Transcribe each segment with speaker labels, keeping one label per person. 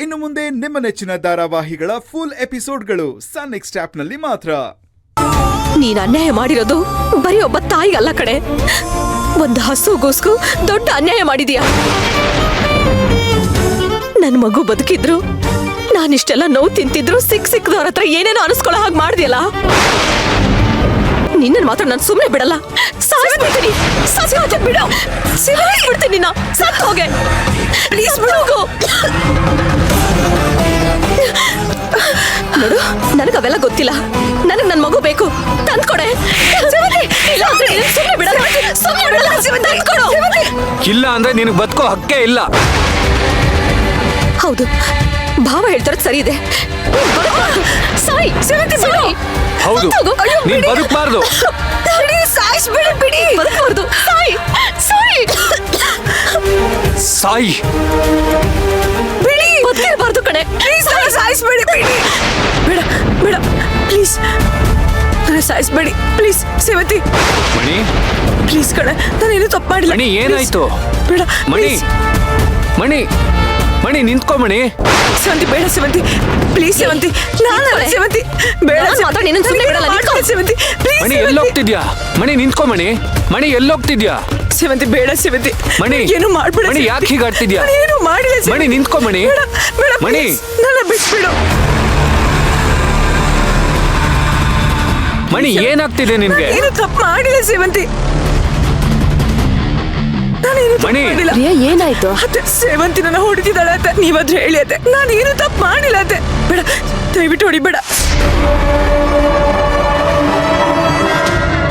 Speaker 1: ಇನ್ನು ಮುಂದೆ ನಿಮ್ಮ ನೆಚ್ಚಿನ ಧಾರಾವಾಹಿಗಳ ಫುಲ್ ಎಪಿಸೋಡ್ಗಳು ಸನ್ ನೆಕ್ಸ್ಟ್ ಆಪ್ನಲ್ಲಿ ಮಾತ್ರ.
Speaker 2: ನೀನ್ ಅನ್ಯಾಯ ಮಾಡಿರೋದು ಬರೀ ಒಬ್ಬ ತಾಯಿಗಲ್ಲ ಕಡೆ, ಒಂದು ಹಸುಗೋಸ್ಕೂ ದೊಡ್ಡ ಅನ್ಯಾಯ ಮಾಡಿದೀಯ. ನನ್ ಮಗು ಬದುಕಿದ್ರು, ನಾನಿಷ್ಟೆಲ್ಲ ನೋವು ತಿಂತಿದ್ರು, ಸಿಕ್ಕದವ್ರ ಹತ್ರ ಏನೇನೋ ಅನಿಸ್ಕೊಳ್ಳೋ ಹಾಗೆ ಮಾಡ್ದಿಯಲ್ಲ. ನಿನ್ನ ಮಾತ್ರ ನಾನು ಸುಮ್ಮನೆ ಬಿಡಲ್ಲ, ಸಾಯಿಸ್ಬಿಡ್ತೀನಿ. ಬಿಡು, ಬಿಡ್ತೀನಿ ನಿನ್ನ, ಸತ್ತು ಹೋಗೆ ಪ್ಲೀಸ್ ಬಿಡೋಗು. ನೋಡು, ನನಗೆ ಅವೆಲ್ಲ ಗೊತ್ತಿಲ್ಲ. ನನಗೆ ನನ್ನ ಮಗು ಬೇಕು, ತಂದ್ಕೊಡೆ.
Speaker 3: ಇಲ್ಲ ಅಂದ್ರೆ ನಿನಗೆ ಬದುಕೋ ಹಕ್ಕೇ ಇಲ್ಲ.
Speaker 2: ಹೌದು, ಭಾವ ಹೇಳ್ತಾರದ್ ಸರಿ ಇದೆ.
Speaker 3: ಹೌದು, ನೀನ್ ಬದುಕಬಾರ್ದು.
Speaker 2: ಬಿಡಿ, ಬದುಕಬಾರ್ದು.
Speaker 3: ಸಾಯಿ
Speaker 2: ಬಿಡಿ, ಬದುಕಿರಬಾರ್ದು ಕಣೆ.
Speaker 4: ಸಾಯಿಸ್ಬೇಡಿ, ಬಿಡಿ. ಬೇಡ ಬೇಡ, ಪ್ಲೀಸ್ ನನ್ನ ಸಾಯಿಸ್ಬೇಡಿ ಪ್ಲೀಸ್. ಸೇವತಿ
Speaker 3: ಮಣಿ,
Speaker 4: ಪ್ಲೀಸ್ ಕಣೆ, ನಾನೇನು ತಪ್ಪು ಮಾಡಿಲ್ಲ.
Speaker 3: ಮಣಿ ಏನಾಯ್ತು?
Speaker 4: ಬೇಡ
Speaker 3: ಮಣಿ, ಮಣಿ, ಮಣಿ ನಿಂತ್ಕೋ. ಮಣಿ
Speaker 4: ಸೇವಂತಿ ಬೇಡ, ಸೇವಂತಿ ಪ್ಲೀಸ್. ಸೇವಂತಿ ನಾನು ಸೇವಂತಿ ಬೇಡ. ಸೇವಂತಿ ಪ್ಲೀಸ್.
Speaker 3: ಮಣಿ ಎಲ್ಲೋಗ್ತಿದ್ಯಾ? ಮಣಿ ನಿಂತ್ಕೋ. ಮಣಿ, ಮಣಿ ಎಲ್ಲೋಗ್ತಿದ್ಯಾ?
Speaker 4: ಸೇವಂತಿ ಬೇಡ, ಸೇವಂತಿ
Speaker 3: ಮಣಿ
Speaker 4: ಏನು ಮಾಡ್ಬೇಡ.
Speaker 3: ಮಣಿ ಯಾಕೆ ಹೀಗಾಡ್ತಿದ್ಯಾ?
Speaker 4: ಏನು ಮಾಡಿಲ್ಲ.
Speaker 3: ಮಣಿ ನಿಂತ್ಕೋ. ಮಣಿ, ಮಣಿ
Speaker 4: ನನ್ನ ಬಿಟ್ಬಿಡು.
Speaker 3: ಮಣಿ ಏನಾಗ್ತಿದೆ ನಿನ್ಗೆ?
Speaker 4: ಏನು ತಪ್ಪು ಮಾಡಿಲ್ಲ ಸೇವಂತಿ,
Speaker 3: ಮಣಿ.
Speaker 2: ಏನಾಯ್ತು?
Speaker 4: ಅತ್ತೆ ಸೇವಂತಿ ನನ್ನ ಹೊಡಿತಿದ್ದಾಳೆ ಅತ್ತೆ, ನೀವಾದ್ರೂ ಹೇಳಿ ಅತ್ತೆ. ನಾನೇನು ತಪ್ಪು ಮಾಡಿಲ್ಲ ಅತ್ತೆ. ಬೇಡ, ದಯವಿಟ್ಟು ಹೊಡಿಬೇಡ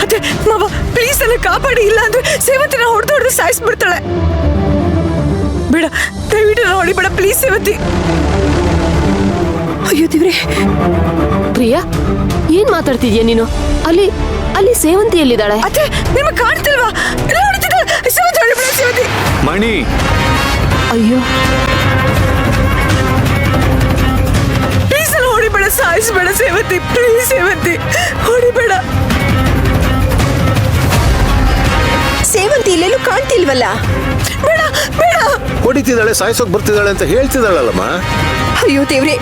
Speaker 4: ಅತ್ತೆ. ಮಾವ ಪ್ಲೀಸ್ ನನ್ನ ಕಾಪಾಡಿ, ಇಲ್ಲ ಅಂದ್ರೆ ಸೇವಂತಿನ ಹೊಡೆದು ಸಾಯಿಸ್ಬಿಡ್ತಾಳೆ. ಬೇಡ, ದಯವಿಟ್ಟು ನನ್ನ ಹೊಡಿಬೇಡ ಪ್ಲೀಸ್ ಸೇವಂತಿ. ಅಯ್ಯೋ ದೇವ್ರೆ.
Speaker 2: ಪ್ರಿಯಾ, ಏನ್ ಮಾತಾಡ್ತಿದ್ಯಾ ನೀನು? ಅಲ್ಲಿ ಅಲ್ಲಿ ಸೇವಂತಿ ಎಲ್ಲಿದ್ದಾಳೆ?
Speaker 4: ಅತ್ತೆ ನಿಮಗೆ ಕಾಣ್ತಿಲ್ವಾ? ಎಲ್ಲ ಹೊಡಿತಿದ್ದಾಳೆ. ಸೇವಂತಿ ಹೊಡಿಬೇಡ ಸೇವಂತಿ.
Speaker 3: ಮಣಿ,
Speaker 2: ಅಯ್ಯೋ
Speaker 4: ಪ್ಲೀಸ್ ನನ್ನ ಹೊಡಿಬೇಡ, ಸಾಯಿಸ್ಬೇಡ ಸೇವಂತಿ ಪ್ಲೀಸ್. ಸೇವಂತಿ ಹೊಡಿಬೇಡ.
Speaker 2: ಸೇವಂತಿ ಇಲ್ಲೆಲ್ಲೂ ಕಾಣ್ತಿಲ್ವಲ್ಲ?
Speaker 4: ಬೇಡ ಬೇಡ.
Speaker 5: ಹೊಡಿತಿದ್ದಾಳೆ, ಸಾಯಿಸೋಕ್ ಬರ್ತಿದ್ದಾಳೆ ಅಂತ ಹೇಳ್ತಿದ್ದಾಳಲ್ಲಮ್ಮ.
Speaker 2: ಅಯ್ಯೋ ದೇವ್ರೆ,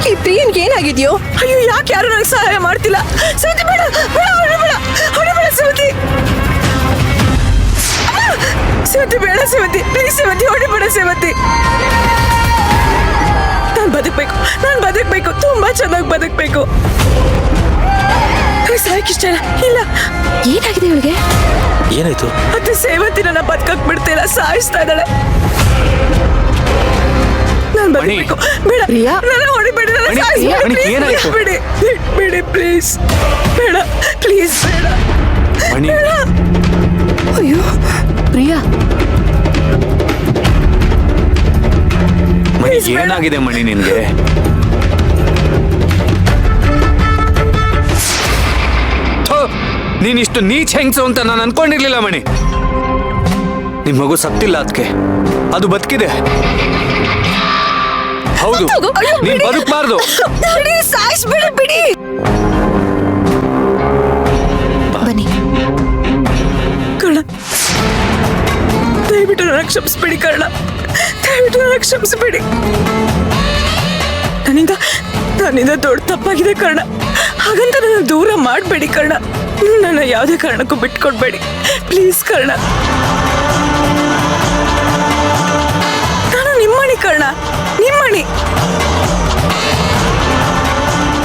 Speaker 2: ಈ ಪ್ರಿಯನ್ಗೆ ಏನಾಗಿದ್ಯೋ?
Speaker 4: ಅಯ್ಯೋ ಯಾಕೆ ಯಾರು ನನಗೆ ಸಹಾಯ ಮಾಡ್ತಿಲ್ಲ? ಸೇವಂತಿ ಬೇಡ ಬೇಡ, ಹೊಡಿಬೇಡ ಹೊಡಿಬೇಡ ಸೇವಂತಿ. ಸೇವಂತಿ ಬೇಡ ಸೇವಂತಿ ಪ್ಲೀಸ್. ಸೇವಂತಿ ಹೊಡಿಬೇಡ ಸೇವಂತಿ. ನಾನು ಬದುಕಬೇಕು, ತುಂಬಾ ಚೆನ್ನಾಗಿ ಬದುಕಬೇಕು. ಸಾಯಕ್ಕೆ ಇಷ್ಟ ಇಲ್ಲ.
Speaker 2: ಏನಾಗಿದೆ ಇವಳಿಗೆ?
Speaker 5: ಏನಾಯ್ತು?
Speaker 4: ಮತ್ತೆ ಸೇವಂತಿ ನನ್ನ ಬದುಕಕ್ ಬಿಡ್ತಿಲ್ಲ, ಸಾಯಿಸ್ತಾ ಇದ್ದಾಳೆ. ನಾನು ಬದುಕಬೇಕು. ಬೇಡ
Speaker 2: ಪ್ರಿಯಾ,
Speaker 4: ನನ್ನ ಹೊಡಿಬೇಡಿ, ನನ್ನ ಸಾಯಿಸ್ಬೇಡಿ, ಬಿಡಿ ಬಿಡಿ ಪ್ಲೀಸ್. ಬೇಡ ಪ್ಲೀಸ್, ಬೇಡ.
Speaker 3: ಮಣಿ.
Speaker 2: ಅಯ್ಯೋ ಪ್ರಿಯಾ,
Speaker 3: ಮಣಿ ಏನಾಗಿದೆ ಮಣಿ ನಿನ್ಗೆ? ನೀನಿಷ್ಟು ನೀಚ್ ಹೆಂಗ್ಸು ಅಂತ ನಾನು ಅನ್ಕೊಂಡಿರ್ಲಿಲ್ಲ ಮಣಿ. ನಿಮ್ ಮಗು ಸತ್ತಿಲ್ಲ, ಅದಕ್ಕೆ ಅದು ಬದುಕಿದೆ. ಹೌದು, ನೀನ್ ಬದುಕಬಾರ್ದು.
Speaker 4: ಸಾಯಿಸ್ಬೇಡಿ, ಬಿಡಿ.
Speaker 2: ಬನ್ನಿ.
Speaker 4: ಕರ್ಣ, ದಯವಿಟ್ಟು ನನ್ನ ಕ್ಷಮಿಸ್ಬೇಡಿ ಕರ್ಣ, ದಯವಿಟ್ಟು ನನ್ನ ಕ್ಷಮಿಸ್ಬೇಡಿ. ನನ್ನಿಂದ ದೊಡ್ಡ ತಪ್ಪಾಗಿದೆ ಕರ್ಣ, ಹಾಗಂತ ನನ್ನ ದೂರ ಮಾಡಬೇಡಿ ಕರ್ಣ. ನನ್ನ ಯಾವುದೇ ಕಾರಣಕ್ಕೂ ಬಿಟ್ಕೊಡ್ಬೇಡಿ ಪ್ಲೀಸ್ ಕರ್ಣ. ನಾನು ನಿಮ್ಮಣಿ ಕರ್ಣ, ನಿಮ್ಮಣಿ.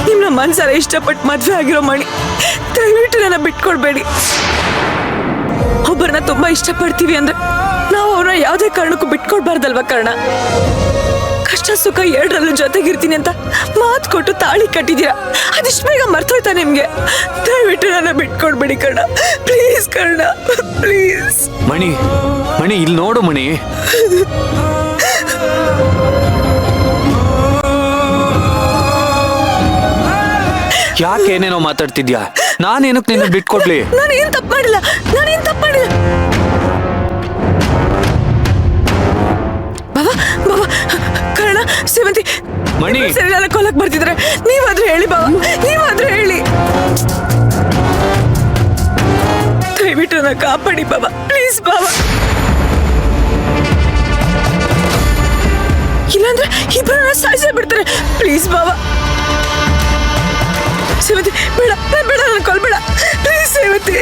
Speaker 4: ನಿಮ್ಮನ್ನ ಮನ್ಸಾರ ಇಷ್ಟಪಟ್ಟು ಮದ್ವೆ ಆಗಿರೋ ಮಣಿ, ದಯವಿಟ್ಟು ನನ್ನ ಬಿಟ್ಕೊಡ್ಬೇಡಿ. ಒಬ್ಬರನ್ನ ತುಂಬಾ ಇಷ್ಟಪಡ್ತೀವಿ ಅಂದ್ರೆ ನಾವು ಅವ್ರನ್ನ ಯಾವುದೇ ಕಾರಣಕ್ಕೂ ಬಿಟ್ಕೊಡ್ಬಾರ್ದಲ್ವ ಕರ್ಣ? ಕಷ್ಟ ಸುಖ ಎರಡರಲ್ಲೂ ಜೊತೆಗಿರ್ತೀನಿ ಅಂತ ಮಾತು ಕೊಟ್ಟು ತಾಳಿ ಕಟ್ಟಿದೀರಾ, ಅದಿಷ್ಟು ಬೇಗ ಮರ್ತೋಯ್ತಾ ನಿಮ್ಗೆ? ದಯವಿಟ್ಟು ನನ್ನ ಬಿಟ್ಕೊಡ್ಬೇಡಿ ಕರ್ಣ, ಪ್ಲೀಸ್ ಕರ್ಣ, ಪ್ಲೀಸ್.
Speaker 3: ಮಣಿ, ಮಣಿ ಇಲ್ಲಿ ನೋಡು ಮಣಿ. ಯಾಕೆ ಏನೇನೋ ಮಾತಾಡ್ತಿದ್ಯಾ? ನಾನೇನಕ್ಕೆ ನಿನ್ನ ಬಿಟ್ಕೊಡ್ಲಿ?
Speaker 4: ನಾನೇನ್ ತಪ್ಪು ಮಾಡಿಲ್ಲ. ಬಾಬಾ ಬಾಬಾ, ಕರ್ಣ ಸೇವಂತಿ
Speaker 3: ಮಣಿ
Speaker 4: ಸರಿ ನನ್ನ ಕೊಲಕ್ ಬರ್ತಿದ್ರೆ ನೀವಾದ್ರೂ ಹೇಳಿ ಬಾಬಾ, ನೀವಾದ್ರೂ ಹೇಳಿ. ದಯವಿಟ್ಟು ನನ್ನ ಕಾಪಾಡಿ ಬಾಬಾ, ಪ್ಲೀಸ್ ಬಾಬಾ. ಇಲ್ಲಾಂದ್ರೆ ಇಬ್ಬರನ್ನ ಸಾಯಿಸೇ ಬಿಡ್ತಾರೆ. ಪ್ಲೀಸ್ ಬಾವ. ಸೇವತಿ ಬೇಡ ಬೇಡ, ನನ್ನ ಕೊಲ್ಬೇಡ ಪ್ಲೀಸ್ ಸೇವತಿ.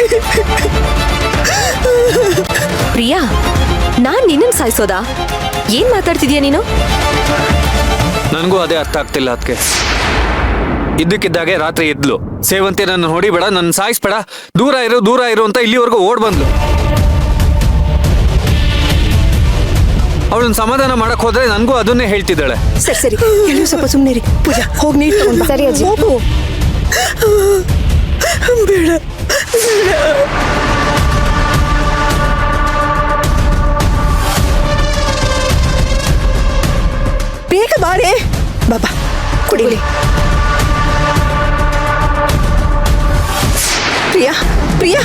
Speaker 2: ಪ್ರಿಯಾ, ನಾನ್ ನಿನ್ನನ್ ಸಾಯಿಸೋದಾ? ಏನ್ ಮಾತಾಡ್ತಿದ್ಯಾ ನೀನು?
Speaker 3: ನನಗೂ ಅದೇ ಅರ್ಥ ಆಗ್ತಿಲ್ಲ ಅದಕ್ಕೆ. ಇದ್ದಕ್ಕಿದ್ದಾಗೆ ರಾತ್ರಿ ಎದ್ಲು, ಸೇವಂತಿ ನನ್ನ ಹೊಡಿಬೇಡ, ನನ್ನ ಸಾಯಿಸ್ಬೇಡ, ದೂರ ಇರು ಅಂತ ಇಲ್ಲಿವರೆಗೂ ಓಡ್ ಬಂದ್ಲು. ಅವಳನ್ನ ಸಮಾಧಾನ ಮಾಡಕ್ ಹೋದ್ರೆ ನನಗೂ ಅದನ್ನೇ ಹೇಳ್ತಿದ್ದಾಳೆ.
Speaker 6: ಸರಿ ಸರಿ, ಎಲ್ಲರೂ ಸ್ವಲ್ಪ ಸುಮ್ಮನೆ ಇರಿ. ಪೂಜಾ, ಹೋಗಿ ನೀರು ತಗೊಂಡು ಸರಿ ಅಜ್ಜಿ. ಹೋಗು.
Speaker 4: ಬೇಡ
Speaker 6: ಬೇಗ ಬಾರೆ. ಬಾಬಾ ಕುಡಿಲಿ. ಪ್ರಿಯಾ ಪ್ರಿಯಾ,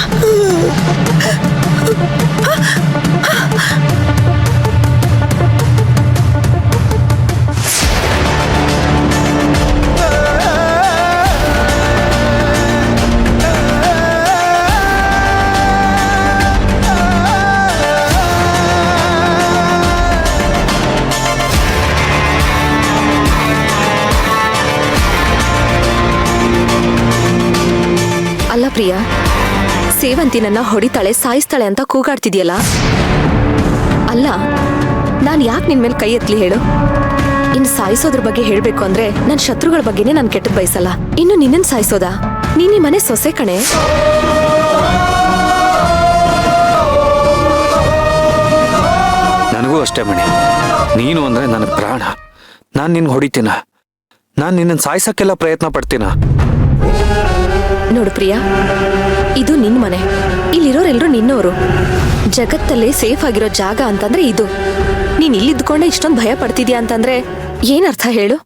Speaker 2: ಅಲ್ಲ ಪ್ರಿಯಾ, ಸೇವಂತಿ ನನ್ನ ಹೊಡಿತಾಳೆ ಸಾಯಿಸ್ತಾಳೆ ಅಂತ ಕೂಗಾಡ್ತಿದ್ಯಲ್ಲ. ಅಲ್ಲ, ನಾನ್ ಯಾಕೆ ನಿನ್ ಮೇಲೆ ಕೈ ಎತ್ಲಿ ಹೇಳು? ಇನ್ನು ಸಾಯಿಸೋದ್ರ ಬಗ್ಗೆ ಹೇಳ್ಬೇಕು ಅಂದ್ರೆ ನನ್ ಶತ್ರುಗಳ ಬಗ್ಗೆನೇ ನಾನು ಕೆಟ್ಟದ್ ಬಯಸಲ್ಲ. ಇನ್ನು ನಿನ್ನನ್ ಸಾಯಿಸೋದಾ? ನೀನ್ ಈ ಮನೆ ಸೊಸೆ ಕಣೆ.
Speaker 3: ನನಗೂ ಅಷ್ಟೇ ಮಣಿ, ನೀನು ಅಂದ್ರೆ ನನಗೆ ಪ್ರಾಣ. ನಾನು ನಿನ್ ಹೊಡಿತೀನ, ನಾನು ನಿನ್ನನ್ನು ಸಾಯಿಸಕ್ಕೆಲ್ಲ ಪ್ರಯತ್ನ ಪಡ್ತೀನ.
Speaker 2: ನೋಡು ಪ್ರಿಯಾ, ಇದು ನಿನ್ ಮನೆ, ಇಲ್ಲಿರೋರೆಲ್ರು ನಿನ್ನೋರು. ಜಗತ್ತಲ್ಲೇ ಸೇಫ್ ಆಗಿರೋ ಜಾಗ ಅಂತಂದ್ರೆ ಇದು. ನೀನ್ ಇಲ್ಲಿದ್ಕೊಂಡೆ ಇಷ್ಟೊಂದು ಭಯ ಪಡ್ತಿದ್ಯಾ ಅಂತಂದ್ರೆ ಏನರ್ಥ ಹೇಳು?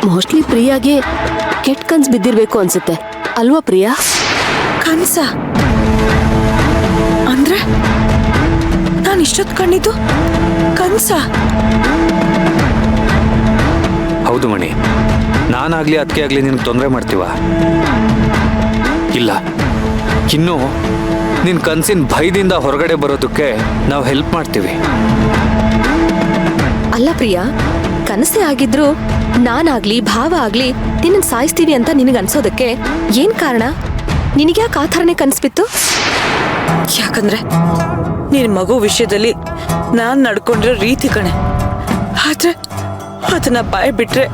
Speaker 7: ಮೋಸ್ಟ್ಲಿ ಪ್ರಿಯಾಗೆ ಕೆಟ್ಟ ಕನ್ಸ್ ಬಿದ್ದಿರ್ಬೇಕು ಅನ್ಸುತ್ತೆ ಅಲ್ವಾ ಪ್ರಿಯಾ?
Speaker 4: ಕನ್ಸ ಅಂದ್ರೆ ನಾನು ಇಷ್ಟೊತ್ತು ಕಂಡಿದ್ದು ಕನ್ಸ?
Speaker 3: ಹೌದು ಮಣಿ, ನಾನಾಗ್ಲಿ ಅದಕ್ಕೆ ಆಗ್ಲಿ ನಿನ್ಗೆ ತೊಂದರೆ ಮಾಡ್ತೀವ? ಇಲ್ಲ, ಇನ್ನು ನಿನ್ ಕನ್ಸಿನ ಭಯದಿಂದ ಹೊರಗಡೆ ಬರೋದಕ್ಕೆ ನಾವು ಹೆಲ್ಪ್ ಮಾಡ್ತೀವಿ.
Speaker 2: ಅಲ್ಲ ಪ್ರಿಯಾ, ಕನಸೇ ಆಗಿದ್ರು ನಾನಾಗ್ಲಿ ಭಾವ ಆಗ್ಲಿ ನಿನ್ನ ಸಾಯಿಸ್ತೀವಿ ಅಂತ ನಿನಗೆ ಅನ್ಸೋದಕ್ಕೆ ಏನ್ ಕಾರಣ? ನಿನಗ್ಯಾಕೆ ಆ ಥರನೇ ಕನ್ಸ್ಬಿತ್ತು?
Speaker 4: ಯಾಕಂದ್ರೆ ನಿನ್ ಮಗು ವಿಷಯದಲ್ಲಿ ನಾನ್ ನಡ್ಕೊಂಡಿರೋ ರೀತಿ ಕಣೆ. ಆದ್ರೆ ಅದನ್ನ ಬಾಯ್ ಬಿಟ್ರೆ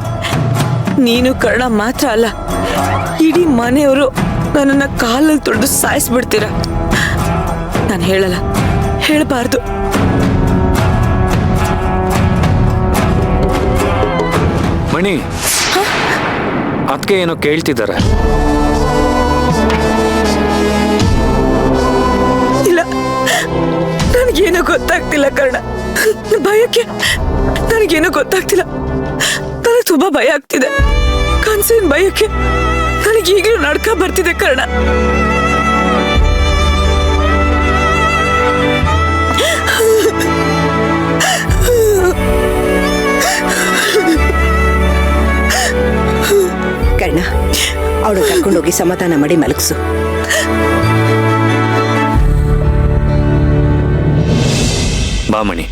Speaker 4: ನೀನು ಕರ್ಣ ಮಾತ್ರ ಅಲ್ಲ, ಇಡೀ ಮನೆಯವರು ನನ್ನನ್ನ ಕಾಲಲ್ಲಿ ತೊಳೆದು ಸಾಯಿಸ್ಬಿಡ್ತೀರ. ನಾನು ಹೇಳಲ್ಲ, ಹೇಳಬಾರ್ದು.
Speaker 3: ಮಣಿ, ಅದಕ್ಕೆ ಏನೋ ಕೇಳ್ತಿದ್ದಾರೆ.
Speaker 4: ಇಲ್ಲ, ನನಗೇನೋ ಗೊತ್ತಾಗ್ತಿಲ್ಲ ಕರ್ಣ. ಭಯಕ್ಕೆ ನನಗೇನೋ ಗೊತ್ತಾಗ್ತಿಲ್ಲ. ನನಗೆ ತುಂಬಾ ಭಯ ಆಗ್ತಿದೆ. ಕನ್ಸಿನ ಭಯಕ್ಕೆ ನನಗೀಗಲೂ ನಡ್ಕ ಬರ್ತಿದೆ ಕರ್ಣ.
Speaker 6: ಕರ್ಣ, ಅವಳು ಕರ್ಕೊಂಡೋಗಿ ಸಮಾಧಾನ ಮಾಡಿ ಮಲಗಿಸು.
Speaker 3: ಬಾ ಮಣಿ.